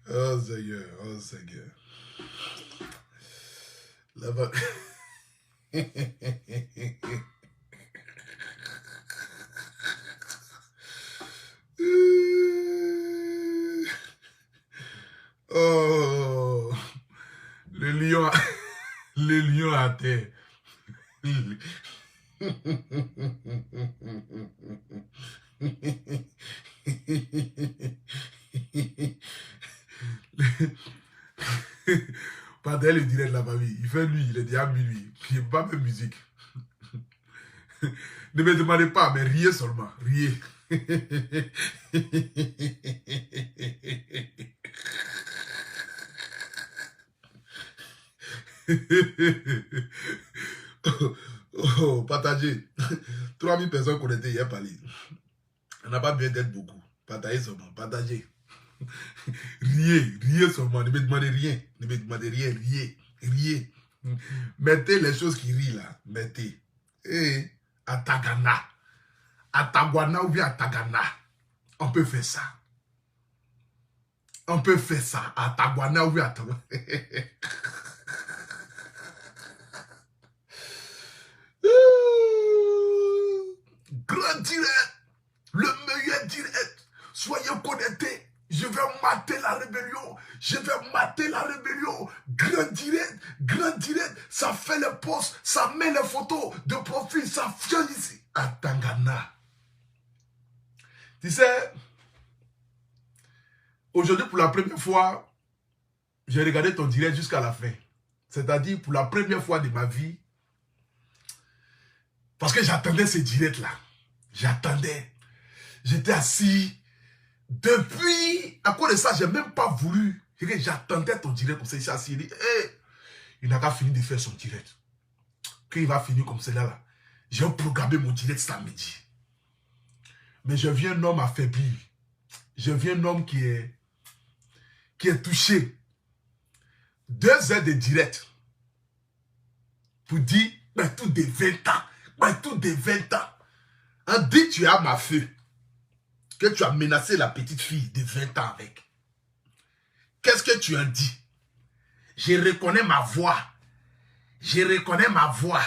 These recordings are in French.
Oh Seigneur, oh Seigneur. Là-bas. Oh, le lion, le lion à terre. Pendant le direct de la famille, il fait lui, il est déjà minuit. Il n'y a pas de musique. Ne me demandez pas, mais riez seulement, riez. Oh, partagez. 3000 personnes connectées hier par ligne. On n'a pas besoin d'être beaucoup. Partagez seulement, partagez. Riez, riez seulement, ne me demandez rien. Ne me demandez rien, riez, riez. Mettez les choses qui rient là, mettez. Et à Tagana, à Taguana ou bien à Tagana, on peut faire ça. On peut faire ça à Taguana ou bien à Taguana. Grand direct, le meilleur direct. Soyez connectés. Je vais mater la rébellion. Je vais mater la rébellion. Grand direct. Ça fait les posts, ça met les photos de profil, ça vient ici. À Tangana. Tu sais, aujourd'hui, pour la première fois, j'ai regardé ton direct jusqu'à la fin. C'est-à-dire, pour la première fois de ma vie, parce que j'attendais ce direct-là. J'attendais. J'étais assis. Depuis, à cause de ça, je n'ai même pas voulu. J'attendais ton direct comme ça. J'ai assis. Il dit, hey, il n'a qu'à finir de faire son direct. Quand il va finir comme cela, là, j'ai programmé mon direct samedi. Mais je viens un homme affaibli. Je viens un homme qui est touché. 2 heures de direct. Pour dire, mais tout de 20 ans. Mais tout de 20 ans. On dit tu as ma feu. Que tu as menacé la petite fille de 20 ans avec. Qu'est-ce que tu as dit? Je reconnais ma voix. Je reconnais ma voix.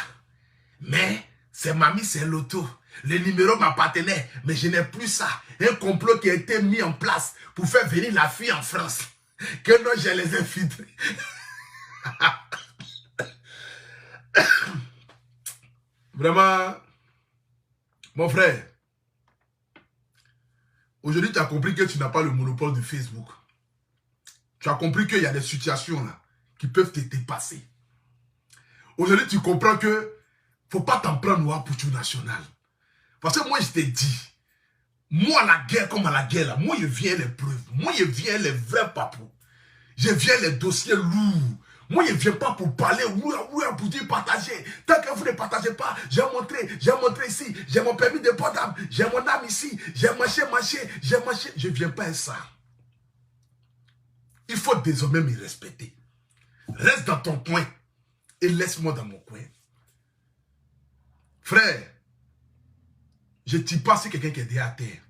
Mais c'est mamie, c'est l'auto. Le numéro m'appartenait. Mais je n'ai plus ça. Un complot qui a été mis en place pour faire venir la fille en France. Que non, je les ai filtrés. Vraiment, mon frère. Aujourd'hui, tu as compris que tu n'as pas le monopole de Facebook. Tu as compris qu'il y a des situations là qui peuvent te dépasser. Aujourd'hui, tu comprends que ne faut pas t'en prendre à pour tout national. Parce que moi, je t'ai dit, moi, à la guerre comme à la guerre, là, moi, je viens les preuves. Moi, je viens les vrais papous. Je viens les dossiers lourds. Moi, je ne viens pas pour parler, pour dire partager. Tant que vous ne partagez pas, j'ai montré ici, j'ai mon permis de portable, j'ai mon âme ici, j'ai marché. Je ne viens pas à ça. Il faut désormais me respecter. Reste dans ton coin et laisse-moi dans mon coin. Frère, je ne dis pas si quelqu'un qui est déjà à terre.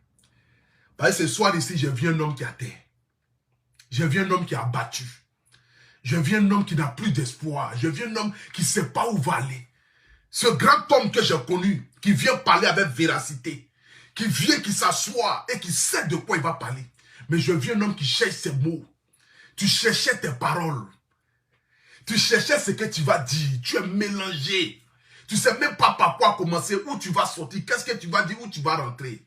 Parce que ce soir ici, je viens un homme qui est à terre. Je viens un homme qui est abattu. Je viens un homme qui n'a plus d'espoir. Je viens un homme qui ne sait pas où va aller. Ce grand homme que j'ai connu, qui vient parler avec véracité, qui vient, qui s'assoit et qui sait de quoi il va parler. Mais je viens un homme qui cherche ses mots. Tu cherchais tes paroles. Tu cherchais ce que tu vas dire. Tu es mélangé. Tu ne sais même pas par quoi commencer, où tu vas sortir, qu'est-ce que tu vas dire, où tu vas rentrer.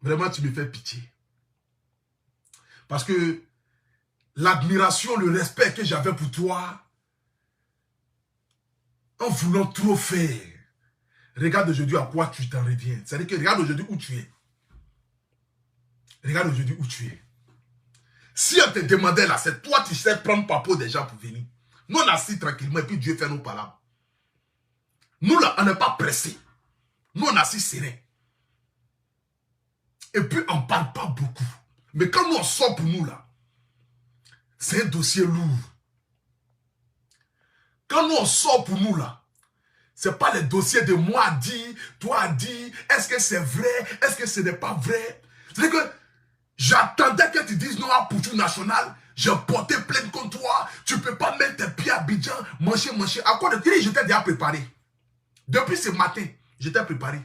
Vraiment, tu me fais pitié. Parce que l'admiration, le respect que j'avais pour toi, en voulant trop faire, regarde aujourd'hui à quoi tu t'en reviens. C'est-à-dire que regarde aujourd'hui où tu es. Regarde aujourd'hui où tu es. Si on te demandait là, c'est toi qui sais prendre papo des gens pour venir. Nous on assis tranquillement et puis Dieu fait nos palabres. Nous là, on n'est pas pressés. Nous on assis serein. Et puis on ne parle pas beaucoup. Mais quand nous on sort pour nous là, c'est un dossier lourd. Quand nous on sort pour nous là, c'est pas les dossiers de moi dit, toi dit, est-ce que c'est vrai, est-ce que ce n'est pas vrai. C'est que j'attendais que tu dises non à Poutou National, j'ai porté plainte contre toi, tu peux pas mettre tes pieds à Abidjan, manger. À quoi de dire, j'étais déjà préparé. Depuis ce matin, j'étais préparé.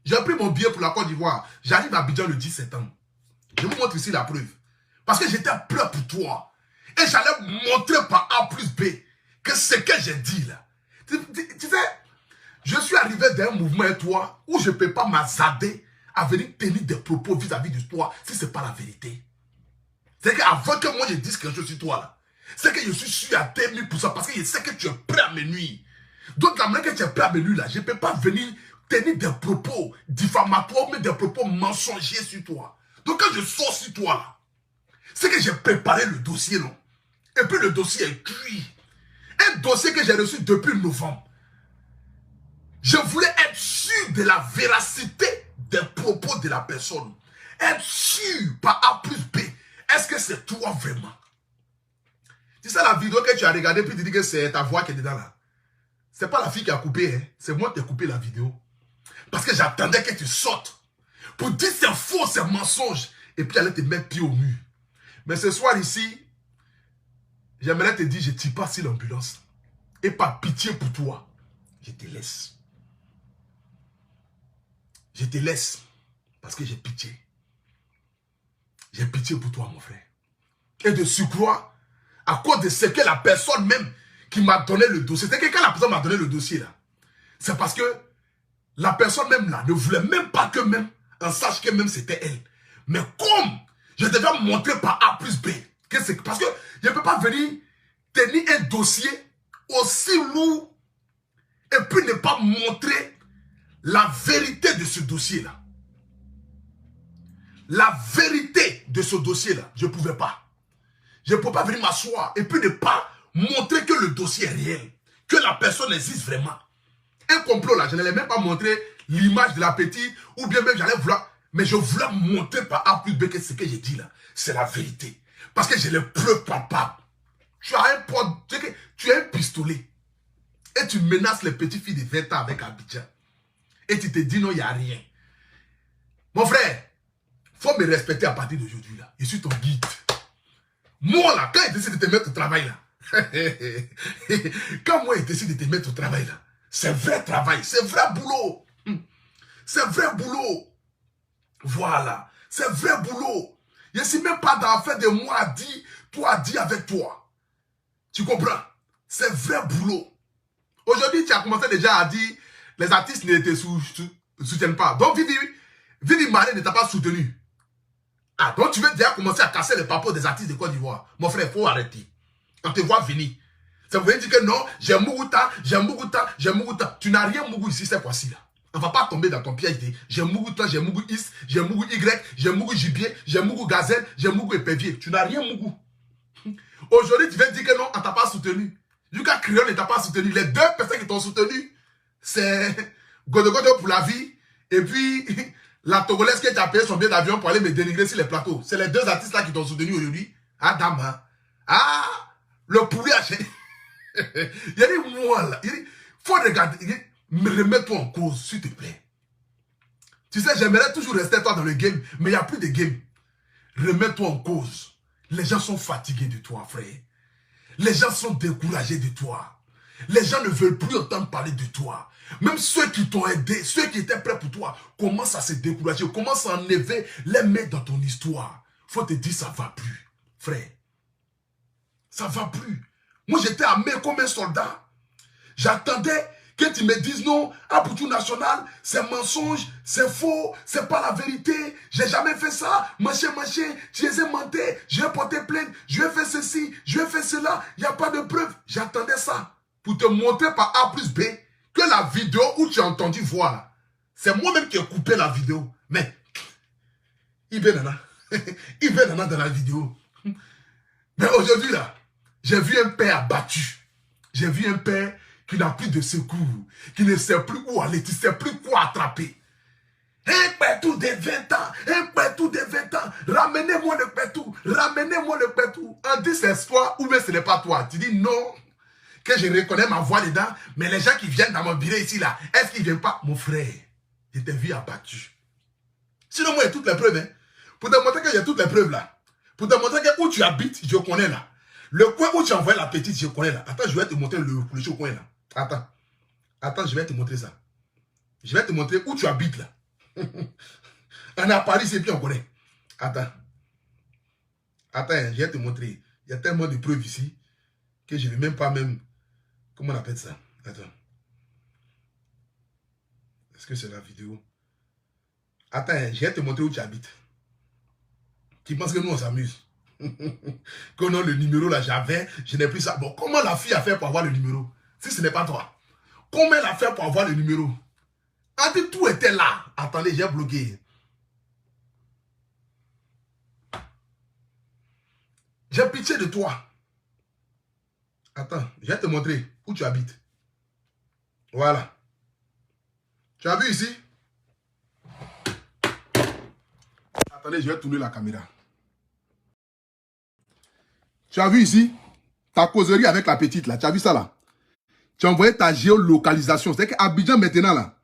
J'ai pris mon billet pour la Côte d'Ivoire. J'arrive à Abidjan le 10 septembre. Je vous montre ici la preuve. Parce que j'étais prêt pour toi. Et j'allais montrer par A plus B que ce que j'ai dit là. Tu sais, je suis arrivé d'un mouvement et toi où je ne peux pas m'azarder à venir tenir des propos vis-à-vis de toi si ce n'est pas la vérité. C'est qu'avant que moi je dise quelque chose sur toi là, c'est que je suis sûr à 2000% parce que je sais que tu es prêt à me nuire. Donc la manière que tu es prêt à me nuire là, je ne peux pas venir tenir des propos diffamatoires mais des propos mensongers sur toi. Donc quand je sors sur toi là, c'est que j'ai préparé le dossier non. Et puis le dossier est cuit. Un dossier que j'ai reçu depuis novembre. Je voulais être sûr de la véracité des propos de la personne. Être sûr par A plus B. Est-ce que c'est toi vraiment? C'est ça la vidéo que tu as regardée puis tu dis que c'est ta voix qui est dedans là. C'est pas la fille qui a coupé, hein? C'est moi qui ai coupé la vidéo. Parce que j'attendais que tu sortes. Pour dire c'est faux, c'est mensonge. Et puis aller te mettre pied au mur. Mais ce soir ici, j'aimerais te dire, je ne tire pas sur l'ambulance. Et par pitié pour toi, je te laisse. Je te laisse parce que j'ai pitié. J'ai pitié pour toi, mon frère. Et de surcroît, à cause de ce que la personne même qui m'a donné le dossier, c'est que quand la personne m'a donné le dossier là, c'est parce que la personne même là ne voulait même pas que même on sache que même c'était elle. Mais comme je devais montrer par A plus B, que c'est parce que je ne peux pas venir tenir un dossier aussi lourd et puis ne pas montrer la vérité de ce dossier-là. La vérité de ce dossier-là, je ne pouvais pas. Je ne pouvais pas venir m'asseoir et puis ne pas montrer que le dossier est réel, que la personne existe vraiment. Un complot là, je n'allais même pas montrer l'image de la petite ou bien même j'allais vouloir, mais je voulais montrer par A plus B que ce que j'ai dit là, c'est la vérité. Parce que j'ai les preuves palpables. Tu as un pistolet et tu menaces les petites filles de 20 ans avec Abidjan. Et tu te dis non, il n'y a rien. Mon frère, il faut me respecter à partir d'aujourd'hui là. Je suis ton guide. Moi là, quand il décide de te mettre au travail là, quand moi il décide de te mettre au travail là, c'est vrai travail, c'est vrai boulot. C'est vrai boulot. Voilà, c'est vrai boulot. Je ne suis même pas dans l'affaire de moi dit, toi dit avec toi. Tu comprends? C'est vrai boulot. Aujourd'hui, tu as commencé déjà à dire les artistes ne te soutiennent pas. Donc, Vivi Maré ne t'a pas soutenu. Ah, donc tu veux déjà commencer à casser les papos des artistes de Côte d'Ivoire. Mon frère, il faut arrêter. On te voit venir. Ça veut dire que non, j'ai Muguta, j'ai Muguta, j'ai Muguta. Tu n'as rien Mugu ici cette fois-ci là. On ne va pas tomber dans ton piège. J'ai Muguta, j'ai Mugu Is, j'ai Mugu Y, j'ai Mugu Gibier, j'ai Mugu Gazelle, j'ai Mugu Épervier. Tu n'as rien Mugu. Aujourd'hui, tu veux dire que non, on ne t'a pas soutenu. Lucas Créole ne t'a pas soutenu. Les deux personnes qui t'ont soutenu, c'est Godogodo pour la vie et puis la Togolaise qui a payé son billet d'avion pour aller me dénigrer sur les plateaux. C'est les deux artistes là qui t'ont soutenu aujourd'hui. Ah, dame. Ah, le poulet a changé. Il y a des moi là. Il faut regarder. Remets-toi en cause, s'il te plaît. Tu sais, j'aimerais toujours rester toi dans le game, mais il n'y a plus de game. Remets-toi en cause. Les gens sont fatigués de toi, frère. Les gens sont découragés de toi. Les gens ne veulent plus entendre parler de toi. Même ceux qui t'ont aidé, ceux qui étaient prêts pour toi, commencent à se décourager, commencent à enlever les mains dans ton histoire. Faut te dire, ça ne va plus, frère. Ça ne va plus. Moi, j'étais armé comme un soldat. J'attendais que tu me dises non, à Poutou National, c'est mensonge, c'est faux, c'est pas la vérité, j'ai jamais fait ça, machin, tu les as menté, je vais porter plainte, je vais faire ceci, je vais faire cela, il n'y a pas de preuve. J'attendais ça pour te montrer par A plus B que la vidéo où tu as entendu voir là, c'est moi-même qui ai coupé la vidéo. Mais, il veut Nana dans la vidéo. Mais aujourd'hui là, j'ai vu un père abattu, j'ai vu un père qui n'a plus de secours, qui ne sait plus où aller, qui ne sait plus quoi attraper. Un pétou de 20 ans, un pétou de 20 ans, ramenez-moi le pétou, ramenez-moi le pétou. On dit c'est toi ou bien ce n'est pas toi. Tu dis non, que je reconnais ma voix dedans, mais les gens qui viennent dans mon bureau ici, là, est-ce qu'ils ne viennent pas? Mon frère, je t'ai vu abattu. Sinon, moi, il y a toutes les preuves. Hein. Pour te montrer qu'il y a toutes les preuves là. Pour te montrer que où tu habites, je connais là. Le coin où tu envoies la petite, je connais là. Attends, je vais te montrer le coin là. Attends. Attends, je vais te montrer ça. Je vais te montrer où tu habites là. On est à Paris, c'est puis on connaît. Attends. Attends, je vais te montrer. Il y a tellement de preuves ici que je ne vais même pas même... Comment on appelle ça? Attends. Est-ce que c'est la vidéo? Attends, je vais te montrer où tu habites. Tu penses que nous on s'amuse? Qu'on a le numéro là, j'avais, je n'ai plus ça. Bon, comment la fille a fait pour avoir le numéro? Si ce n'est pas toi. Comment elle a fait pour avoir le numéro? Ah, tout était là. Attendez, j'ai bloqué. J'ai pitié de toi. Attends, je vais te montrer où tu habites. Voilà. Tu as vu ici? Attendez, je vais tourner la caméra. Tu as vu ici? Ta causerie avec la petite là. Tu as vu ça là? Tu as envoyé ta géolocalisation. C'est qu'Abidjan maintenant là.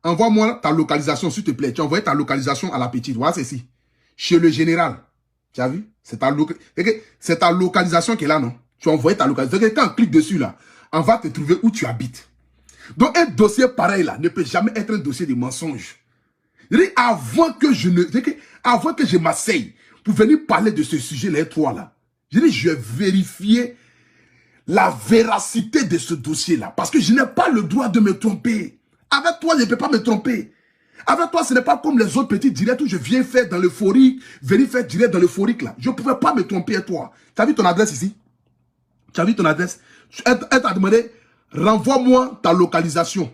Envoie-moi ta localisation s'il te plaît. Tu as envoyé ta localisation à la petite. Voilà, c'est ici. Chez le général. Tu as vu? C'est ta localisation qui est là, non? Tu as envoyé ta localisation. Quand on clique dessus là, on va te trouver où tu habites. Donc un dossier pareil là ne peut jamais être un dossier de mensonge. Avant que je m'asseye pour venir parler de ce sujet-là, toi là, je vais vérifier la véracité de ce dossier-là. Parce que je n'ai pas le droit de me tromper. Avec toi, je ne peux pas me tromper. Avec toi, ce n'est pas comme les autres petits directs où je viens faire dans l'euphorique, venir faire direct dans l'euphorique là. Je ne pouvais pas me tromper à toi. Tu as vu ton adresse ici? Tu as vu ton adresse? Elle t'a demandé, renvoie-moi ta localisation.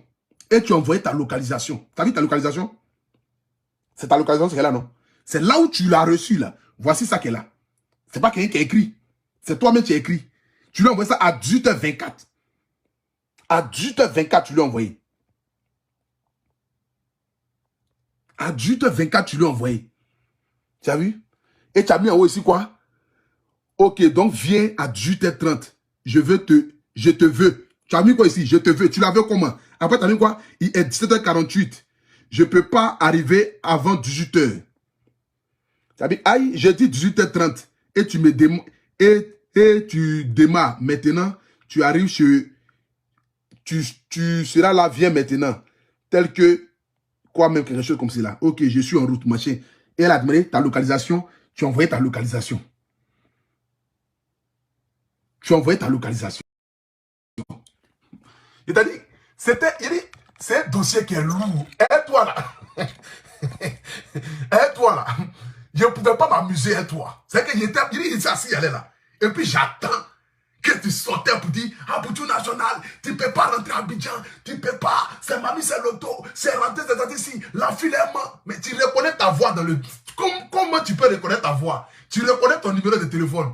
Et tu as envoyé ta localisation. Tu as vu ta localisation? C'est ta localisation, c'est là, non? C'est là où tu l'as reçu là. Voici ça qui est là. C'est pas quelqu'un qui a écrit. C'est toi-même qui as écrit. Tu lui as envoyé ça à 18h24. À 18h24, tu lui as envoyé. À 18h24, tu lui as envoyé. Tu as vu? Et tu as mis en haut ici quoi? Ok, donc viens à 18h30. Je te veux. Tu as mis quoi ici? Je te veux. Tu l'as vu comment? Après, tu as mis quoi? Il est 17h48. Je ne peux pas arriver avant 18h. Tu as dit, aïe, j'ai dit 18h30. Et tu me et tu démarres maintenant. Tu arrives chez... Tu seras là, viens maintenant. Tel que... Quoi même, quelque chose comme cela. Ok, je suis en route, machin. Et elle a demandé ta localisation. Tu as envoyé ta localisation. Tu as envoyé ta localisation. Il t'a dit, c'est un dossier qui est lourd. Et toi là. Et toi là. Je ne pouvais pas m'amuser avec toi. C'est que il était assis, il allait là. Et puis j'attends que tu sortais pour dire, ah, pour tout national, tu ne peux pas rentrer à Abidjan, tu ne peux pas, c'est mamie, c'est l'auto, c'est rentré, c'est ici, la file est mort. Mais tu reconnais ta voix dans le... Comment tu peux reconnaître ta voix? Tu reconnais ton numéro de téléphone.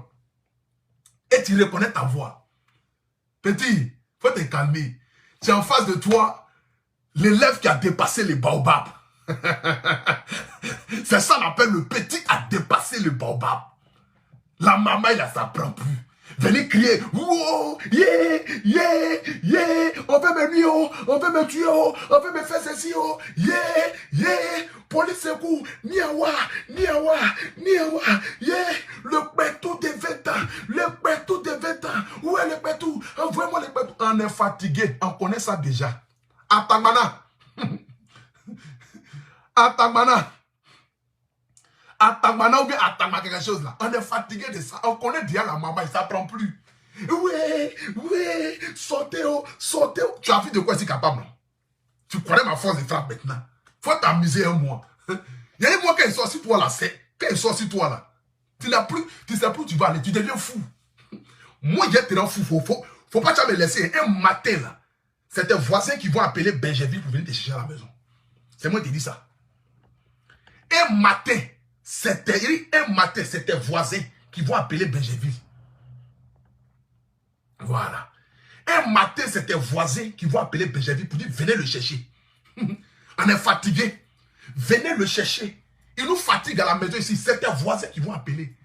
Et tu reconnais ta voix. Petit, faut te calmer. Tu es en face de toi, l'élève qui a dépassé les baobabs. C'est ça qu'on appelle le petit a dépassé le baobab. La maman, il a ça prend plus. Venez crier, wow, yeah, yeah, yeah, on veut me nuire, on veut me tuer, on veut me faire ceci, yeah, yeah, police secours, niawa, niawa, niawa, yeah, le pétou de 20 ans, le pétou de 20 ans, où est le pétou? Envoyez-moi le pétou. On est fatigué, on connaît ça déjà. Atangmana. Atangmana. Atangmana ou bien Atangmana quelque chose là. On est fatigué de ça. On connaît déjà la maman, il ne s'apprend plus. Oui, sortez. Tu as vu de quoi c'est capable? Tu connais ma force de frappe maintenant. Faut t'amuser un mois. Il y a un mois qu'elle sort sur toi là, qu'elle sort sur toi là. Tu n'as plus, tu sais plus où tu vas aller, tu deviens fou. Moi, je te rends fou. Faut pas te me laisser. Un matin là, c'est tes voisins qui vont appeler Benjeville pour venir te chercher à la maison. C'est moi qui te dis ça. Un matin, c'est tes voisins qui vont appeler Benjeville. Voilà. Un matin, c'est tes voisins qui vont appeler Benjeville pour dire venez le chercher. On est fatigué. Venez le chercher. Il nous fatigue à la maison ici. C'est tes voisins qui vont appeler.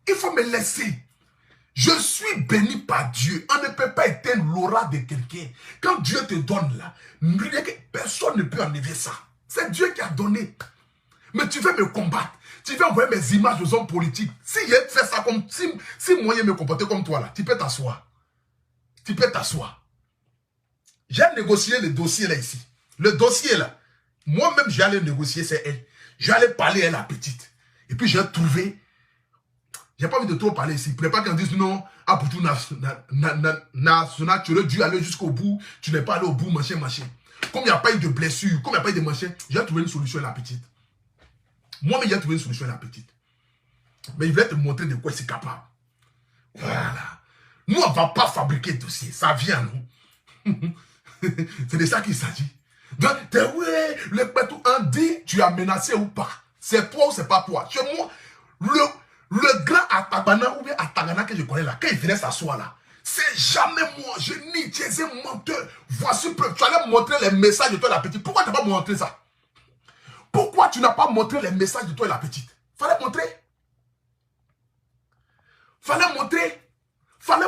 Il faut me laisser. Je suis béni par Dieu. On ne peut pas éteindre l'aura de quelqu'un. Quand Dieu te donne là, personne ne peut enlever ça. C'est Dieu qui a donné. Mais tu veux me combattre. Tu veux envoyer mes images aux hommes politiques. Si je fais ça comme... Si moi je me comporter comme toi là, tu peux t'asseoir. Tu peux t'asseoir. J'ai négocié le dossier là ici. Le dossier là. Moi-même, j'allais négocier, c'est elle. J'allais parler à la petite. Et puis j'ai trouvé... J'ai pas envie de trop parler ici. Pour pas qu'on dise non, ah pour tout national, tu aurais dû aller jusqu'au bout. Tu n'es pas allé au bout, machin, machin. Comme il n'y a pas eu de blessure, comme il n'y a pas eu de machin, j'ai trouvé une solution à la petite. Moi-même, j'ai trouvé une solution à la petite. Mais il voulait te montrer de quoi il est capable. Voilà. Nous, on ne va pas fabriquer de dossier. Ça vient, non? C'est de ça qu'il s'agit. Donc, ouais, le pétou, on dit, tu as menacé ou pas. C'est toi ou c'est pas toi. Chez moi, le grand Atagana ou bien Atagana que je connais là, quand il venait s'asseoir là, c'est jamais moi. Je nie, tu es un menteur. Voici preuve. Tu allais montrer les messages de toi et la petite. Pourquoi tu n'as pas montré ça? Pourquoi tu n'as pas montré les messages de toi et la petite? Fallait montrer. Fallait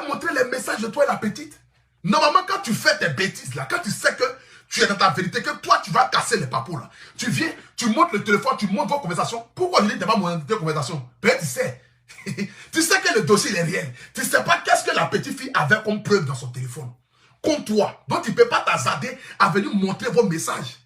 montrer les messages de toi et la petite. Normalement, quand tu fais tes bêtises là, quand tu sais que tu es dans ta vérité, que toi, tu vas casser les papos là. Tu viens, tu montes le téléphone, tu montes vos conversations. Pourquoi je dis que tu n'as pas montré tes conversations? Peut-être tu sais. Tu sais que le dossier est réel. Tu ne sais pas qu'est-ce que la petite fille avait comme preuve dans son téléphone. Comme toi. Donc, tu ne peux pas t'hasarder à venir montrer vos messages.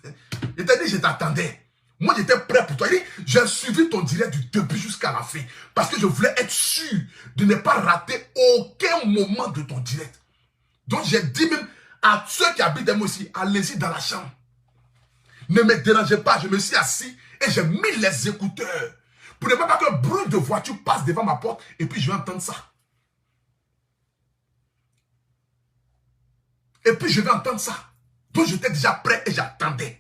Je t'ai dit, je t'attendais. Moi, j'étais prêt pour toi. J'ai suivi ton direct du début jusqu'à la fin. Parce que je voulais être sûr de ne pas rater aucun moment de ton direct. Donc, j'ai dit même à ceux qui habitent moi ici, allez-y dans la chambre. Ne me dérangez pas. Je me suis assis et j'ai mis les écouteurs. Pour ne pas qu'un bruit de voiture passe devant ma porte et puis je vais entendre ça. Et puis je vais entendre ça. Donc, j'étais déjà prêt et j'attendais.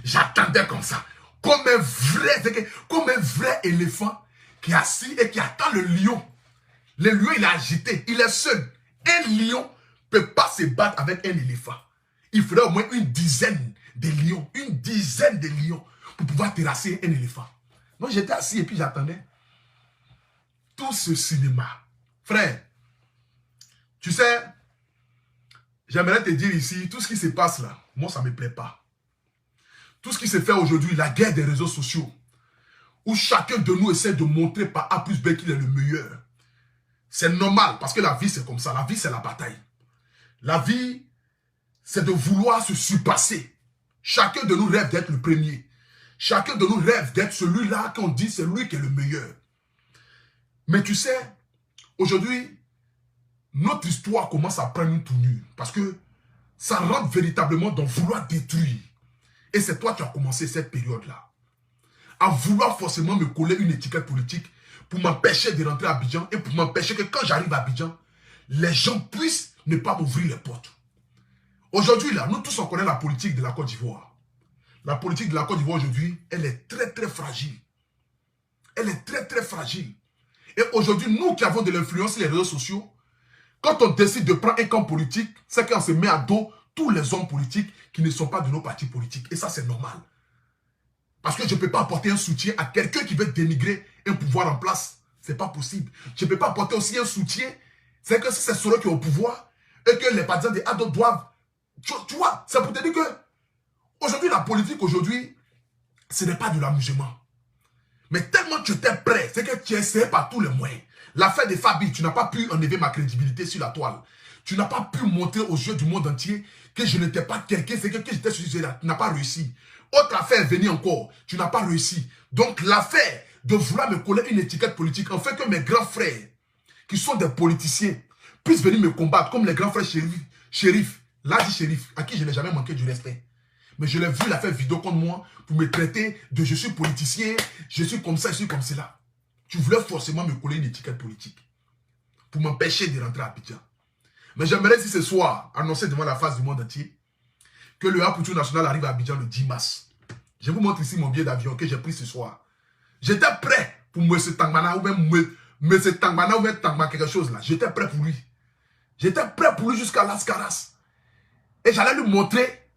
J'attendais comme ça. Comme un vrai éléphant qui est assis et qui attend le lion. Le lion, il est agité. Il est seul. Un lion ne peut pas se battre avec un éléphant. Il faudrait au moins une dizaine de lions. Une dizaine de lions pour pouvoir terrasser un éléphant. Donc, j'étais assis et puis j'attendais. Tout ce cinéma. Frère, tu sais, j'aimerais te dire ici, tout ce qui se passe là, moi, ça ne me plaît pas. Tout ce qui se fait aujourd'hui, la guerre des réseaux sociaux, où chacun de nous essaie de montrer par A plus B qu'il est le meilleur. C'est normal, parce que la vie, c'est comme ça. La vie, c'est la bataille. La vie, c'est de vouloir se surpasser. Chacun de nous rêve d'être le premier. Chacun de nous rêve d'être celui-là qu'on dit c'est lui qui est le meilleur. Mais tu sais, aujourd'hui, notre histoire commence à prendre une tournure. Parce que ça rentre véritablement dans vouloir détruire. Et c'est toi qui as commencé cette période-là. À vouloir forcément me coller une étiquette politique pour m'empêcher de rentrer à Abidjan et pour m'empêcher que quand j'arrive à Abidjan, les gens puissent ne pas m'ouvrir les portes. Aujourd'hui, là, nous tous on connaît la politique de la Côte d'Ivoire. La politique de la Côte d'Ivoire aujourd'hui, elle est très très fragile. Elle est très très fragile. Et aujourd'hui, nous qui avons de l'influence sur les réseaux sociaux, quand on décide de prendre un camp politique, c'est qu'on se met à dos tous les hommes politiques qui ne sont pas de nos partis politiques. Et ça, c'est normal. Parce que je ne peux pas apporter un soutien à quelqu'un qui veut dénigrer un pouvoir en place. Ce n'est pas possible. Je ne peux pas apporter aussi un soutien. C'est que si c'est ceux qui ont au pouvoir et que les partisans des ADO doivent... Tu vois, c'est pour te dire que aujourd'hui, la politique, aujourd'hui, ce n'est pas de l'amusement. Mais tellement tu étais prêt, c'est que tu essayais par tous les moyens. L'affaire de Fabi, tu n'as pas pu enlever ma crédibilité sur la toile. Tu n'as pas pu montrer aux yeux du monde entier que je n'étais pas quelqu'un, c'est que j'étais sur ce là. Tu n'as pas réussi. Autre affaire est venue encore. Tu n'as pas réussi. Donc l'affaire de vouloir me coller une étiquette politique en fait que mes grands frères, qui sont des politiciens, puissent venir me combattre comme les grands frères shérif, là dit shérif, à qui je n'ai jamais manqué du respect. Mais je l'ai vu la faire vidéo contre moi pour me traiter de je suis politicien, je suis comme ça, je suis comme cela. Tu voulais forcément me coller une étiquette politique pour m'empêcher de rentrer à Abidjan. Mais j'aimerais si ce soir annoncer devant la face du monde entier que le Apoutou National arrive à Abidjan le 10 mars. Je vous montre ici mon billet d'avion que j'ai pris ce soir. J'étais prêt pour M. Tangmana ou même M. Tangmana ou même Tangma quelque chose là. J'étais prêt pour lui. J'étais prêt pour lui jusqu'à Las Caras. Et j'allais lui montrer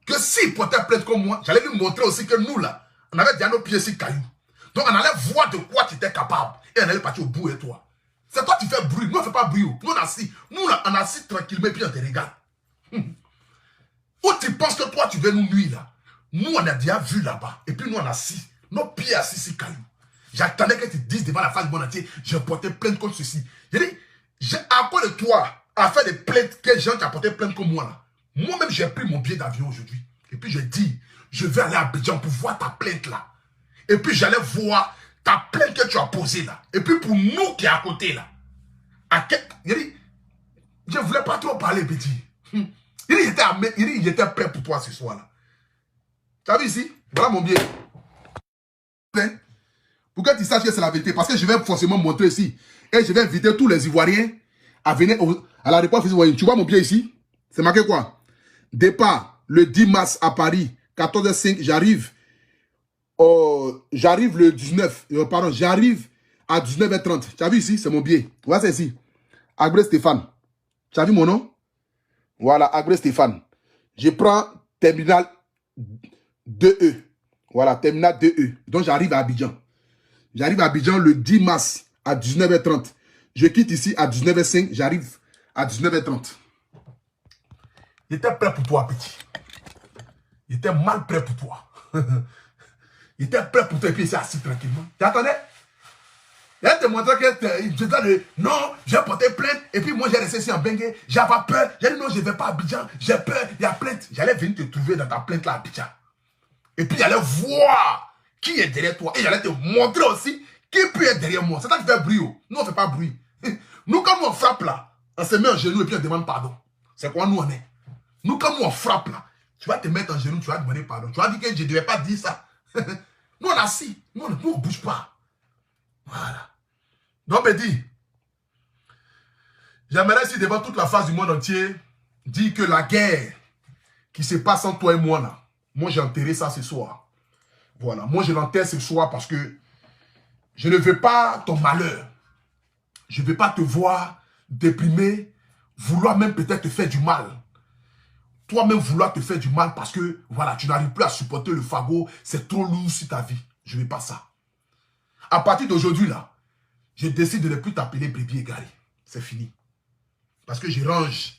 que s'il portait plainte comme moi, j'allais lui montrer aussi que nous là, on avait déjà nos pieds sur cailloux. Donc on allait voir de quoi tu étais capable. Et on allait partir au bout et toi. C'est toi qui fais bruit. Nous, on ne fait pas bruit. Nous, on assis. Nous, on assis tranquillement et puis on te regarde. Où tu penses que toi, tu veux nous nuire là? Nous, on a déjà vu là-bas. Et puis nous, on a assis. Nos pieds assis sur caillou. J'attendais que tu dises devant la face du monde entier, j'ai porté plainte contre ceci. J'ai dit, à quoi de toi, à faire des plaintes, quel gens qui a porté plainte comme moi là? Moi-même, j'ai pris mon billet d'avion aujourd'hui. Et puis, je dis, je vais aller à Abidjan pour voir ta plainte là. Et puis, j'allais voir ta plainte que tu as posée là. Et puis, pour nous qui est à côté là, j'ai dit, je ne voulais pas trop parler, petit. Il était prêt pour toi ce soir là. Tu as vu ici? Voilà mon billet. Pour que tu saches que c'est la vérité. Parce que je vais forcément montrer ici. Et je vais inviter tous les Ivoiriens à venir à l'aéroport. Tu vois mon billet ici? C'est marqué quoi? Départ le 10 mars à Paris, 14h05. J'arrive le 19. Pardon, j'arrive à 19h30. Tu as vu ici? C'est mon billet. Voilà, c'est ici. Agré Stéphane. Tu as vu mon nom? Voilà, Agré Stéphane. Je prends terminal 2E. Voilà, terminal 2E. Donc, j'arrive à Abidjan. J'arrive à Abidjan le 10 mars à 19h30. Je quitte ici à 19h05. J'arrive à 19h30. Il était prêt pour toi, petit. Il était mal prêt pour toi. Il était prêt pour toi et puis il s'est assis tranquillement. Tu attendais? Il te montrait que non, j'ai porté plainte et puis moi j'ai resté ici en Bengue. J'avais peur. J'ai dit non, je ne vais pas à Abidjan. J'ai peur, il y a plainte. J'allais venir te trouver dans ta plainte là à Abidjan. Et puis j'allais voir qui est derrière toi. Et j'allais te montrer aussi qui peut être derrière moi. C'est ça qui fait bruit. Nous, on ne fait pas bruit. Nous, quand on frappe là, on se met en genou et puis on demande pardon. C'est quoi nous on est? Nous, quand on frappe là, tu vas te mettre en genou, tu vas demander pardon. Tu vas dire que je ne devais pas dire ça. Nous, on est assis. Nous, on ne bouge pas. Voilà. Donc, Bédi, j'aimerais ici devant toute la face du monde entier dire que la guerre qui se passe entre toi et moi là, moi j'ai enterré ça ce soir. Voilà, moi je l'enterre ce soir parce que je ne veux pas ton malheur. Je ne veux pas te voir déprimé, vouloir même peut-être te faire du mal. Toi-même vouloir te faire du mal parce que, voilà, tu n'arrives plus à supporter le fagot, c'est trop lourd sur ta vie. Je ne veux pas ça. À partir d'aujourd'hui, là, je décide de ne plus t'appeler brebis égaré. C'est fini. Parce que je range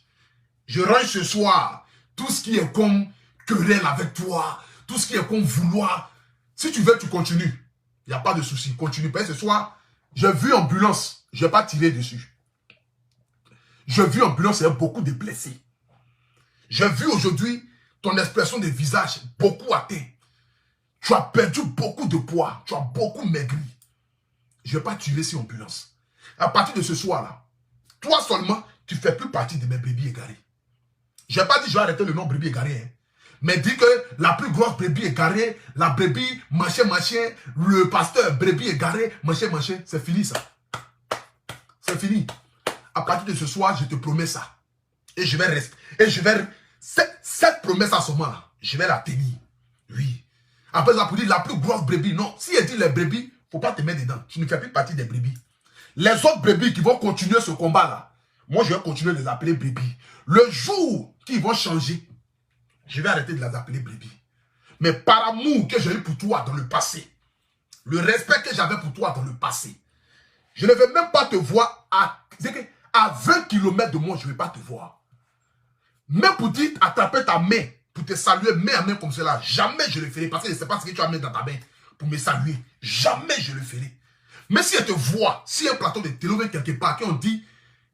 ce soir tout ce qui est comme querelle avec toi, tout ce qui est comme vouloir. Si tu veux, tu continues. Il n'y a pas de souci. Continue. Parce que ce soir, j'ai vu ambulance. Je n'ai pas tiré dessus. J'ai vu ambulance et beaucoup de blessés. J'ai vu aujourd'hui ton expression de visage beaucoup atteint. Tu as perdu beaucoup de poids. Tu as beaucoup maigri. Je ne vais pas tirer sur ambulance. À partir de ce soir-là, toi seulement, tu ne fais plus partie de mes brebis égarés. Je n'ai pas dit que je vais arrêter le nom brebis égaré. Hein. Mais dis que la plus grosse brebis égarée, la brebis machin, le pasteur brebis égaré, machin, c'est fini ça. C'est fini. À partir de ce soir, je te promets ça. Et je vais rester. Et je vais... Cette promesse à ce moment-là, je vais la tenir. Oui. Après, ça pour dire la plus grosse brebis. Non, si elle dit les brebis, il ne faut pas te mettre dedans. Tu ne fais plus partie des brebis. Les autres brebis qui vont continuer ce combat-là, moi, je vais continuer de les appeler brebis. Le jour qu'ils vont changer, je vais arrêter de les appeler brebis. Mais par amour que j'ai eu pour toi dans le passé, le respect que j'avais pour toi dans le passé, je ne vais même pas te voir à 20 km de moi, je ne vais pas te voir. Même pour dire attraper ta main, pour te saluer main à main comme cela, jamais je le ferai. Parce que je ne sais pas ce que tu as mis dans ta main pour me saluer. Jamais je le ferai. Mais si elle te voit, si un plateau de télé quelque part, qui on dit,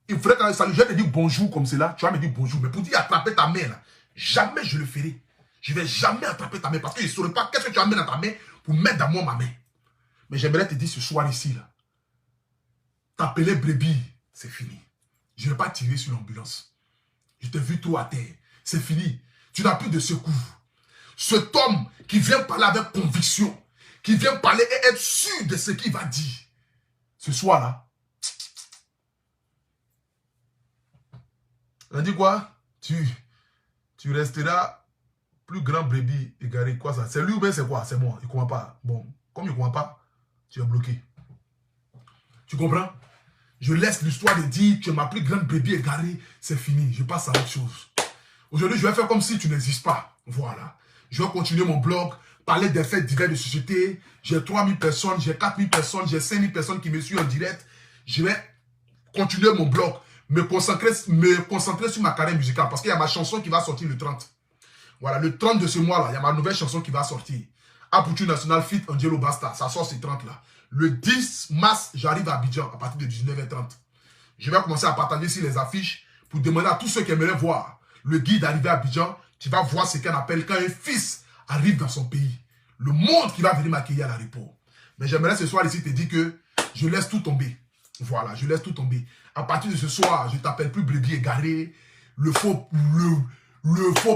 il faudrait qu'elle salue, je vais te dire bonjour comme cela, tu vas me dire bonjour. Mais pour dire attraper ta main, là, jamais je le ferai. Je ne vais jamais attraper ta main parce que je ne saurais pas qu'est-ce que tu as mis dans ta main pour mettre dans moi ma main. Mais j'aimerais te dire ce soir ici, là, t'appeler brebis, c'est fini. Je ne vais pas tirer sur l'ambulance. Je t'ai vu tout à terre. C'est fini. Tu n'as plus de secours. Cet homme qui vient parler avec conviction, qui vient parler et être sûr de ce qu'il va dire, ce soir-là, on dit quoi? Tu resteras plus grand brebis égaré. Quoi ça? C'est lui ou bien c'est quoi? C'est moi. Il ne comprend pas. Bon, comme il ne comprend pas, tu es bloqué. Tu comprends? Je laisse l'histoire de dire que tu es ma plus grande brebis égarée. C'est fini. Je passe à autre chose. Aujourd'hui, je vais faire comme si tu n'existes pas. Voilà. Je vais continuer mon blog, parler des faits divers de société. J'ai 3000 personnes, j'ai 4000 personnes, j'ai 5000 personnes qui me suivent en direct. Je vais continuer mon blog, me concentrer sur ma carrière musicale. Parce qu'il y a ma chanson qui va sortir le 30. Voilà, le 30 de ce mois-là, il y a ma nouvelle chanson qui va sortir. Aputu National Fit Angelo Basta. Ça sort ce 30-là. Le 10 mars, j'arrive à Abidjan à partir de 19h30. Je vais commencer à partager ici les affiches pour demander à tous ceux qui aimeraient voir le guide arriver à Abidjan. Tu vas voir ce qu'on appelle quand un fils arrive dans son pays. Le monde qui va venir m'accueillir à l'aéroport. Mais j'aimerais ce soir ici te dire que je laisse tout tomber. Voilà, je laisse tout tomber. À partir de ce soir, je ne t'appelle plus brebis égaré, le faux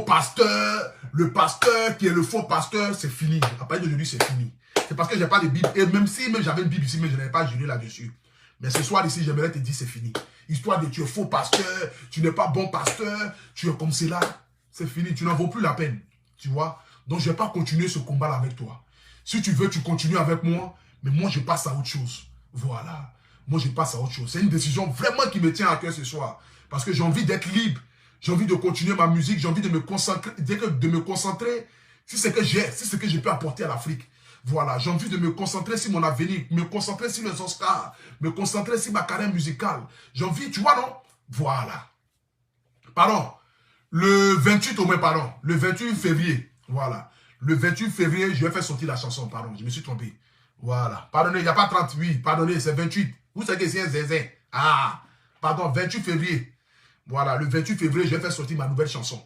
pasteur, le pasteur qui est le faux pasteur, c'est fini. À partir d'aujourd'hui, c'est fini. C'est parce que je n'ai pas de Bible. Et même si j'avais une Bible ici, mais je n'avais pas juré là-dessus. Mais ce soir ici, j'aimerais te dire c'est fini. Histoire de tu es faux pasteur, tu n'es pas bon pasteur, tu es comme cela. C'est fini, tu n'en vaux plus la peine. Tu vois? Donc je ne vais pas continuer ce combat-là avec toi. Si tu veux, tu continues avec moi, mais moi je passe à autre chose. Voilà. Moi je passe à autre chose. C'est une décision vraiment qui me tient à cœur ce soir. Parce que j'ai envie d'être libre. J'ai envie de continuer ma musique, j'ai envie de me concentrer sur ce que j'ai, sur ce que je peux apporter à l'Afrique. Voilà, j'ai envie de me concentrer sur mon avenir, me concentrer sur les Oscars, me concentrer sur ma carrière musicale. J'ai envie, tu vois, non? Voilà. Pardon. Le 28 au moins, pardon. Le 28 février. Voilà. Le 28 février, je vais faire sortir la chanson, pardon. Je me suis trompé. Voilà. Pardonnez, il n'y a pas 38. Pardonnez, c'est 28. Vous savez que c'est un zézin. Ah. Pardon, 28 février. Voilà, le 28 février, je vais faire sortir ma nouvelle chanson.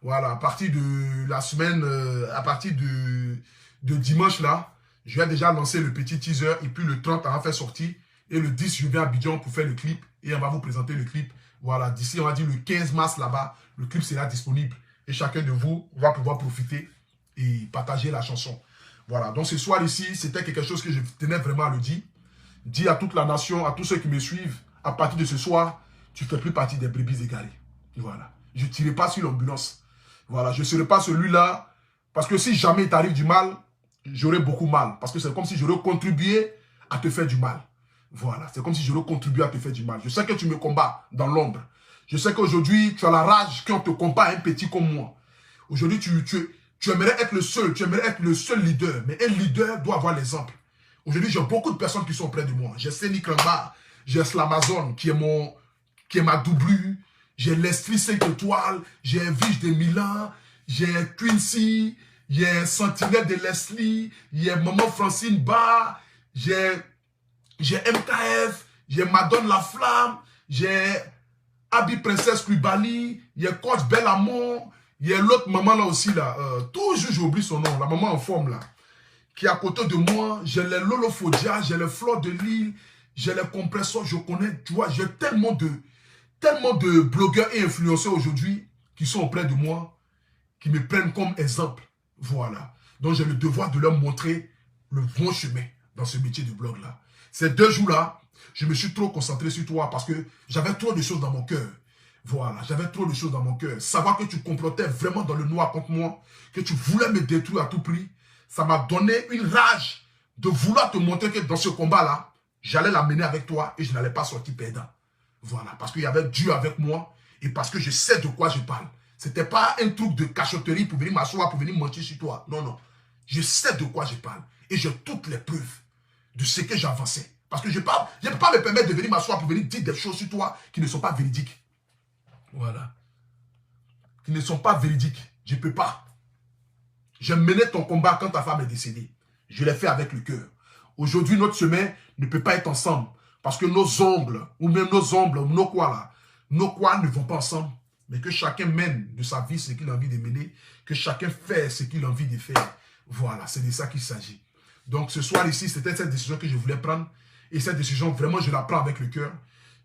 Voilà, à partir de la semaine, à partir de dimanche là, je vais déjà lancer le petit teaser et puis le 30, on va faire sortir. Et le 10, je viens à Abidjan pour faire le clip et on va vous présenter le clip. Voilà, d'ici, on va dire le 15 mars là-bas, le clip sera disponible et chacun de vous va pouvoir profiter et partager la chanson. Voilà, donc ce soir ici, c'était quelque chose que je tenais vraiment à le dire. Dire à toute la nation, à tous ceux qui me suivent, à partir de ce soir, tu ne fais plus partie des brebis égarées. Voilà. Je ne tirerai pas sur l'ambulance. Voilà. Je ne serai pas celui-là. Parce que si jamais il t'arrive du mal, j'aurai beaucoup mal. Parce que c'est comme si j'aurais contribué à te faire du mal. Voilà. C'est comme si j'aurais contribué à te faire du mal. Je sais que tu me combats dans l'ombre. Je sais qu'aujourd'hui, tu as la rage quand on te combat à un petit comme moi. Aujourd'hui, tu aimerais être le seul. Tu aimerais être le seul leader. Mais un leader doit avoir l'exemple. Aujourd'hui, j'ai beaucoup de personnes qui sont près de moi. J'ai Séni Kramba, j'ai Slamazon qui est ma doublure, j'ai l'Esprit 5 étoiles, j'ai Vige de Milan, j'ai Quincy, j'ai Sentinelle de Leslie, j'ai Maman Francine Ba, j'ai MKF, j'ai Madone La Flamme, j'ai Abi Princesse Kubali, j'ai Coach Bellamont, il y a l'autre maman là aussi là, toujours j'oublie son nom, la maman en forme là, qui est à côté de moi, j'ai les Lolo Fodia, j'ai les Fleurs de Lille, j'ai les compresseurs, je connais, tu vois, j'ai tellement de blogueurs et influenceurs aujourd'hui qui sont auprès de moi, qui me prennent comme exemple. Voilà. Donc j'ai le devoir de leur montrer le bon chemin dans ce métier de blog-là. Ces 2 jours-là, je me suis trop concentré sur toi parce que j'avais trop de choses dans mon cœur. Voilà, j'avais trop de choses dans mon cœur. Savoir que tu complotais vraiment dans le noir contre moi, que tu voulais me détruire à tout prix, ça m'a donné une rage de vouloir te montrer que dans ce combat-là, j'allais l'amener avec toi et je n'allais pas sortir perdant. Voilà, parce qu'il y avait Dieu avec moi et parce que je sais de quoi je parle. Ce n'était pas un truc de cachotterie pour venir m'asseoir, pour venir mentir sur toi. Non, non. Je sais de quoi je parle et j'ai toutes les preuves de ce que j'avançais. Parce que je ne peux pas me permettre de venir m'asseoir pour venir dire des choses sur toi qui ne sont pas véridiques. Voilà. Qui ne sont pas véridiques. Je ne peux pas. J'ai mené ton combat quand ta femme est décédée. Je l'ai fait avec le cœur. Aujourd'hui, notre chemin ne peut pas être ensemble. Parce que nos ongles, ou même nos ombres, ou nos quoi là, nos quoi ne vont pas ensemble. Mais que chacun mène de sa vie ce qu'il a envie de mener. Que chacun fait ce qu'il a envie de faire. Voilà, c'est de ça qu'il s'agit. Donc ce soir ici, c'était cette décision que je voulais prendre. Et cette décision, vraiment, je la prends avec le cœur.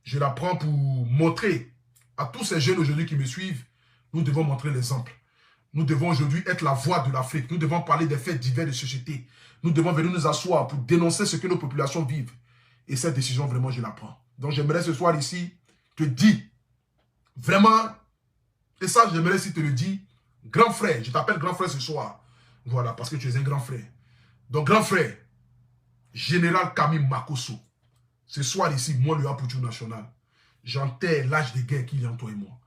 Je la prends pour montrer à tous ces jeunes aujourd'hui qui me suivent, nous devons montrer l'exemple. Nous devons aujourd'hui être la voix de l'Afrique. Nous devons parler des faits divers de société. Nous devons venir nous asseoir pour dénoncer ce que nos populations vivent. Et cette décision, vraiment, je la prends. Donc, j'aimerais ce soir ici te dire, vraiment, et ça, j'aimerais ici te le dire, grand frère, je t'appelle grand frère ce soir. Voilà, parce que tu es un grand frère. Donc, grand frère, Général Camille Makosso, ce soir ici, moi, le Aputu National, j'enterre l'âge de guerre qu'il y a entre toi et moi.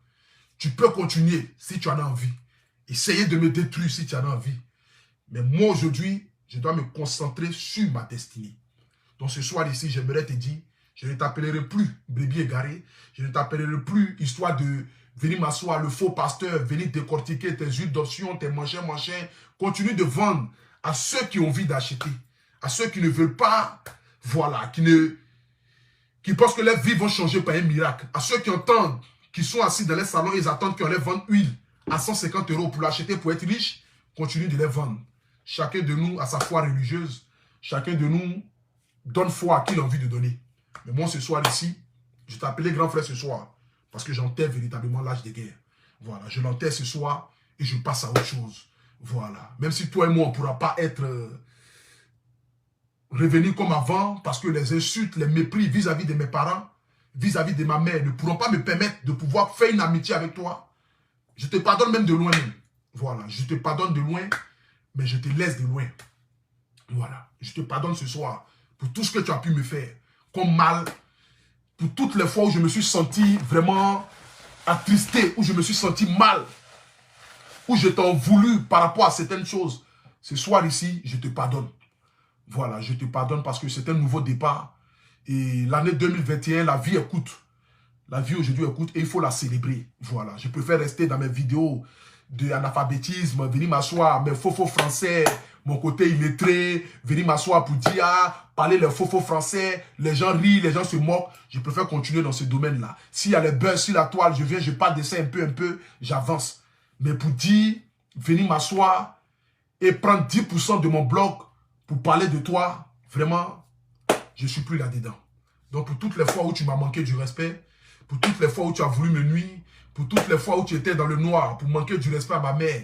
Tu peux continuer si tu en as envie. Essayer de me détruire si tu en as envie. Mais moi, aujourd'hui, je dois me concentrer sur ma destinée. Donc, ce soir ici, j'aimerais te dire, Je ne t'appellerai plus brebis égaré. Je ne t'appellerai plus histoire de venir m'asseoir, le faux pasteur, venir décortiquer tes huiles d'option, tes machins. Continue de vendre à ceux qui ont envie d'acheter. À ceux qui ne veulent pas, voilà, qui pensent que leurs vies vont changer par un miracle. À ceux qui entendent, qui sont assis dans les salons, ils attendent qu'on leur vende huile à 150 € pour l'acheter, pour être riche. Continue de les vendre. Chacun de nous a sa foi religieuse. Chacun de nous donne foi à qui il a envie de donner. Mais moi, ce soir ici, je t'ai appelé grand frère ce soir parce que j'enterre véritablement l'âge de guerre. Voilà, je l'enterre ce soir et je passe à autre chose. Voilà. Même si toi et moi, on ne pourra pas être revenus comme avant parce que les insultes, les mépris vis-à-vis de mes parents, vis-à-vis de ma mère ne pourront pas me permettre de pouvoir faire une amitié avec toi. Je te pardonne même de loin. Même. Voilà, je te pardonne de loin, mais je te laisse de loin. Voilà, je te pardonne ce soir pour tout ce que tu as pu me faire comme mal, pour toutes les fois où je me suis senti vraiment attristé, où je me suis senti mal, où je t'en voulu par rapport à certaines choses. Ce soir ici, je te pardonne. Voilà, je te pardonne parce que c'est un nouveau départ. Et l'année 2021, la vie écoute. La vie aujourd'hui écoute et il faut la célébrer. Voilà, je préfère rester dans mes vidéos d'analphabétisme, venir m'asseoir, mes faux français, mon côté illettré, venir m'asseoir pour dire, parler les faux français, les gens rient, les gens se moquent. Je préfère continuer dans ce domaine-là. S'il y a les buzz sur la toile, je viens, je parle de ça un peu, j'avance. Mais pour dire, venir m'asseoir et prendre 10% de mon blog pour parler de toi, vraiment, je ne suis plus là-dedans. Donc pour toutes les fois où tu m'as manqué du respect, pour toutes les fois où tu as voulu me nuire, pour toutes les fois où tu étais dans le noir, pour manquer du respect à ma mère,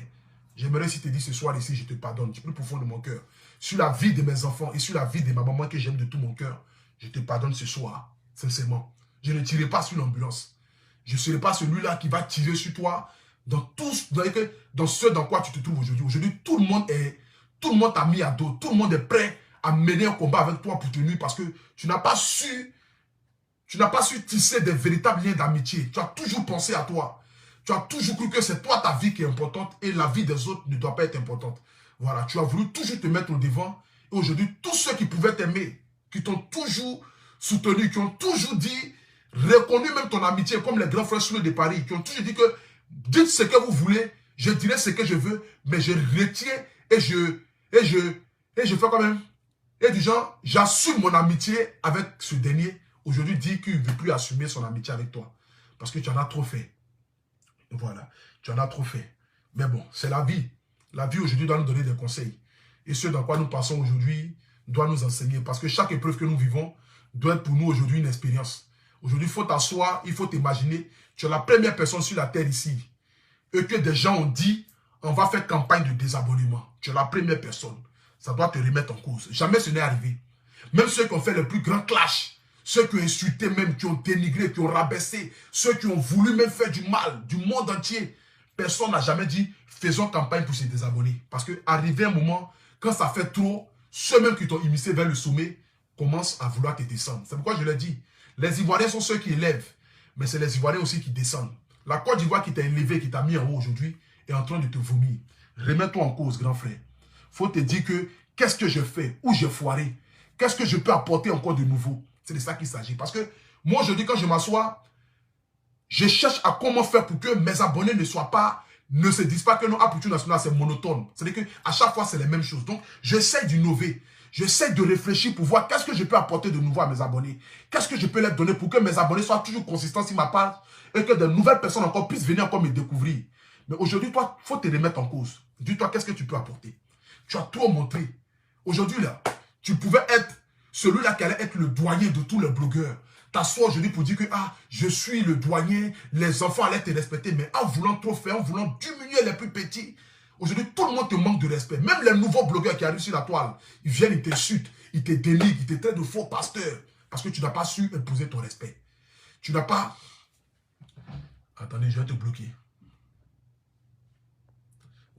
j'aimerais si te dire ce soir ici, je te pardonne du plus profond de mon cœur. Sur la vie de mes enfants et sur la vie de ma maman que j'aime de tout mon cœur, je te pardonne ce soir, sincèrement. Je ne tirerai pas sur l'ambulance. Je ne serai pas celui-là qui va tirer sur toi dans ce dans quoi tu te trouves aujourd'hui. Aujourd'hui, tout le monde t'a mis à dos. Tout le monde est prêt à mener un combat avec toi pour te nuire parce que tu n'as pas su tisser des véritables liens d'amitié. Tu as toujours pensé à toi. Tu as toujours cru que c'est toi ta vie qui est importante et la vie des autres ne doit pas être importante. Voilà, tu as voulu toujours te mettre au devant. Et aujourd'hui, tous ceux qui pouvaient t'aimer, qui t'ont toujours soutenu, qui ont toujours dit, reconnu même ton amitié, comme les grands frères Soulé de Paris, qui ont toujours dit que dites ce que vous voulez, je dirai ce que je veux, mais je retiens et je fais quand même. Et du genre, j'assume mon amitié avec ce dernier. Aujourd'hui, dit qu'il ne veut plus assumer son amitié avec toi. Parce que tu en as trop fait. Voilà, tu en as trop fait. Mais bon, c'est la vie. La vie aujourd'hui doit nous donner des conseils. Et ce dans quoi nous passons aujourd'hui doit nous enseigner. Parce que chaque épreuve que nous vivons doit être pour nous aujourd'hui une expérience. Aujourd'hui, il faut t'asseoir, il faut t'imaginer. Tu es la première personne sur la terre ici. Et que des gens ont dit, on va faire campagne de désabonnement. Tu es la première personne. Ça doit te remettre en cause. Jamais ce n'est arrivé. Même ceux qui ont fait le plus grand clash, ceux qui ont insulté même, qui ont dénigré, qui ont rabaissé, ceux qui ont voulu même faire du mal, du monde entier, personne n'a jamais dit, faisons campagne pour se désabonner. Parce qu'arrivé un moment, quand ça fait trop, ceux même qui t'ont immiscé vers le sommet commencent à vouloir te descendre. C'est pourquoi je l'ai dit. Les Ivoiriens sont ceux qui élèvent, mais c'est les Ivoiriens aussi qui descendent. La Côte d'Ivoire qui t'a élevé, qui t'a mis en haut aujourd'hui, est en train de te vomir. Remets-toi en cause, grand frère. Faut te dire que, qu'est-ce que je fais? Où j'ai foiré? Qu'est-ce que je peux apporter encore de nouveau? C'est de ça qu'il s'agit. Parce que moi, je dis, quand je m'assois, je cherche à comment faire pour que mes abonnés ne se disent pas que non, Apouture Nationale, c'est monotone. C'est-à-dire qu'à chaque fois, c'est les mêmes choses. Donc, j'essaie d'innover. J'essaie de réfléchir pour voir qu'est-ce que je peux apporter de nouveau à mes abonnés. Qu'est-ce que je peux leur donner pour que mes abonnés soient toujours consistants sur ma page et que de nouvelles personnes encore puissent venir encore me découvrir. Mais aujourd'hui, toi, il faut te remettre en cause. Dis-toi, qu'est-ce que tu peux apporter? Tu as trop montré. Aujourd'hui, là, tu pouvais être celui-là qui allait être le doyen de tous les blogueurs. T'assois aujourd'hui pour dire que je suis le doyen, les enfants allaient te respecter, mais en voulant trop faire, en voulant diminuer les plus petits, aujourd'hui tout le monde te manque de respect. Même les nouveaux blogueurs qui arrivent sur la toile, ils viennent, ils t'insultent, ils te dénigrent, ils te traitent de faux pasteurs, parce que tu n'as pas su imposer ton respect. Tu n'as pas... Attendez, je vais te bloquer.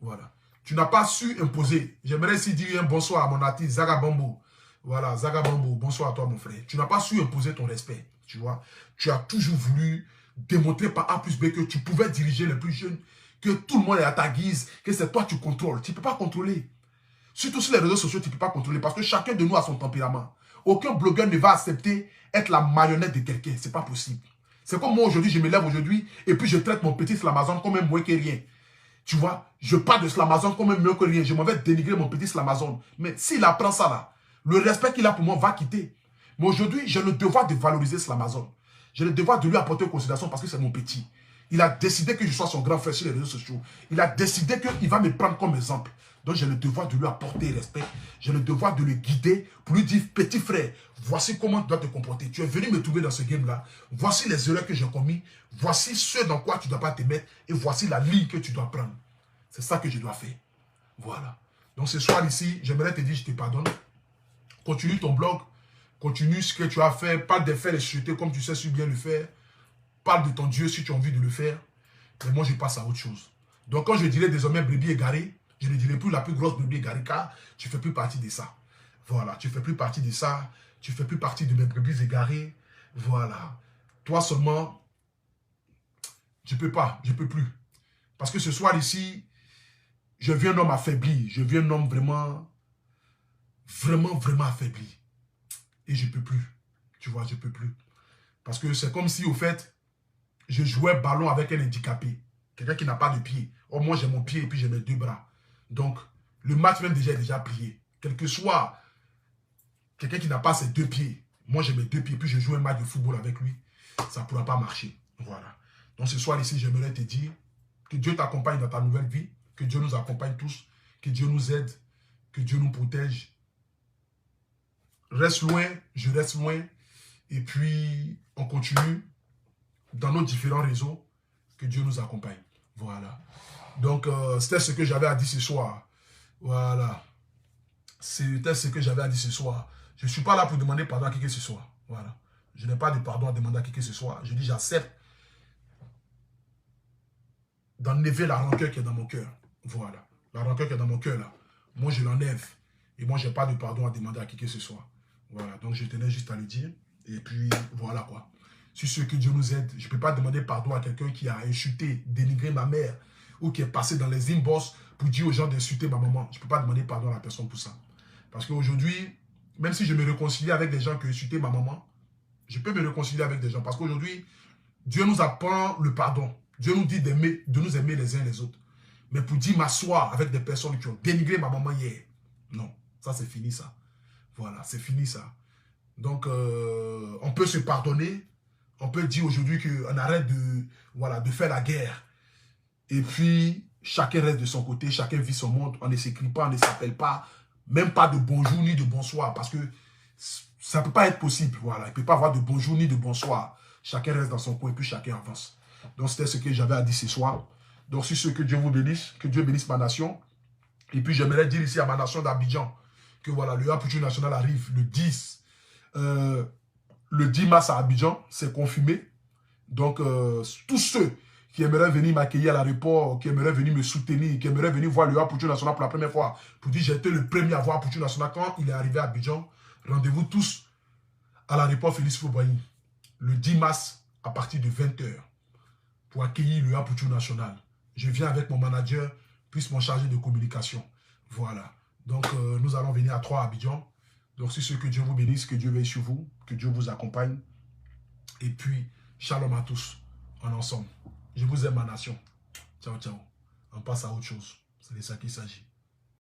Voilà. Tu n'as pas su imposer. J'aimerais ici dire un bonsoir à mon artiste, Zaga Bambo. Voilà, Zaga Bambo, bonsoir à toi, mon frère. Tu n'as pas su imposer ton respect, tu vois. Tu as toujours voulu démontrer par A plus B que tu pouvais diriger les plus jeunes, que tout le monde est à ta guise, que c'est toi qui contrôles. Tu ne peux pas contrôler. Surtout sur les réseaux sociaux, tu ne peux pas contrôler parce que chacun de nous a son tempérament. Aucun blogueur ne va accepter être la marionnette de quelqu'un. Ce n'est pas possible. C'est comme moi aujourd'hui, je me lève aujourd'hui et puis je traite mon petit Slamazon comme un moins que rien. Tu vois, je parle de Slamazon comme un mieux que rien. Je m'en vais dénigrer mon petit Slamazon. Mais s'il apprend ça là, le respect qu'il a pour moi va quitter. Mais aujourd'hui, j'ai le devoir de valoriser Slamazon. J'ai le devoir de lui apporter en considération parce que c'est mon petit. Il a décidé que je sois son grand frère sur les réseaux sociaux. Il a décidé qu'il va me prendre comme exemple. Donc j'ai le devoir de lui apporter respect. J'ai le devoir de le guider pour lui dire, petit frère, voici comment tu dois te comporter. Tu es venu me trouver dans ce game-là. Voici les erreurs que j'ai commises. Voici ce dans quoi tu ne dois pas te mettre. Et voici la ligne que tu dois prendre. C'est ça que je dois faire. Voilà. Donc ce soir ici, j'aimerais te dire, je te pardonne. Continue ton blog. Continue ce que tu as fait. Parle des faits et chuter comme tu sais si bien le faire. Parle de ton Dieu si tu as envie de le faire. Mais moi, je passe à autre chose. Donc quand je dirais désormais brebis égarée, je ne dirai plus la plus grosse brebis égarée car tu ne fais plus partie de ça. Voilà, tu ne fais plus partie de ça. Tu ne fais plus partie de mes brebis égarées. Voilà. Toi seulement, je ne peux pas, je ne peux plus. Parce que ce soir ici, je vis un homme affaibli. Je vis un homme vraiment affaibli. Et je ne peux plus. Tu vois, je ne peux plus. Parce que c'est comme si, au fait, je jouais ballon avec un handicapé. Quelqu'un qui n'a pas de pied. Or, moi, j'ai mon pied et puis j'ai mes deux bras. Donc, le match même déjà est déjà plié. Quel que soit quelqu'un qui n'a pas ses deux pieds, moi j'ai mes deux pieds, puis je joue un match de football avec lui, ça ne pourra pas marcher. Voilà. Donc ce soir ici, j'aimerais te dire que Dieu t'accompagne dans ta nouvelle vie, que Dieu nous accompagne tous, que Dieu nous aide, que Dieu nous protège. Reste loin, je reste loin, et puis on continue dans nos différents réseaux, que Dieu nous accompagne. Voilà. Donc, c'était ce que j'avais à dire ce soir. Voilà. C'était ce que j'avais à dire ce soir. Je ne suis pas là pour demander pardon à qui que ce soit. Voilà. Je n'ai pas de pardon à demander à qui que ce soit. Je dis, j'accepte d'enlever la rancœur qui est dans mon cœur. Voilà. La rancœur qui est dans mon cœur, là. Moi, je l'enlève. Et moi, je n'ai pas de pardon à demander à qui que ce soit. Voilà. Donc, je tenais juste à le dire. Et puis, voilà quoi. Sur ce que Dieu nous aide, je ne peux pas demander pardon à quelqu'un qui a insulté, dénigré ma mère, ou qui est passé dans les inbox pour dire aux gens d'insulter ma maman. Je ne peux pas demander pardon à la personne pour ça. Parce qu'aujourd'hui, même si je me réconcilie avec des gens qui ont insulté ma maman, je peux me réconcilier avec des gens. Parce qu'aujourd'hui, Dieu nous apprend le pardon. Dieu nous dit de nous aimer les uns les autres. Mais pour dire m'asseoir avec des personnes qui ont dénigré ma maman hier, non, ça c'est fini ça. Voilà, c'est fini ça. Donc, on peut se pardonner. On peut dire aujourd'hui qu'on arrête de faire la guerre. Et puis, chacun reste de son côté, chacun vit son monde. On ne s'écrit pas, on ne s'appelle pas. Même pas de bonjour ni de bonsoir. Parce que ça ne peut pas être possible. Voilà. Il ne peut pas avoir de bonjour ni de bonsoir. Chacun reste dans son coin et puis chacun avance. Donc, c'était ce que j'avais à dire ce soir. Donc, sur ce, que Dieu vous bénisse. Que Dieu bénisse ma nation. Et puis, j'aimerais dire ici à ma nation d'Abidjan que voilà, le Apouture National arrive le 10 mars à Abidjan, c'est confirmé. Donc, tous ceux qui aimeraient venir m'accueillir à l'aéroport, qui aimeraient venir me soutenir, qui aimeraient venir voir le Apouture National pour la première fois, pour dire j'étais le premier à voir Apouture National quand il est arrivé à Abidjan, rendez-vous tous à l'aéroport Félix Houphouët-Boigny le 10 mars à partir de 20 h pour accueillir le Apouture National. Je viens avec mon manager, plus mon chargé de communication. Voilà. Donc, nous allons venir à 3 à Abidjan. Donc, c'est ce que Dieu vous bénisse, que Dieu veille sur vous, que Dieu vous accompagne. Et puis, shalom à tous, en ensemble. Je vous aime, ma nation. Ciao, ciao. On passe à autre chose. C'est de ça qu'il s'agit.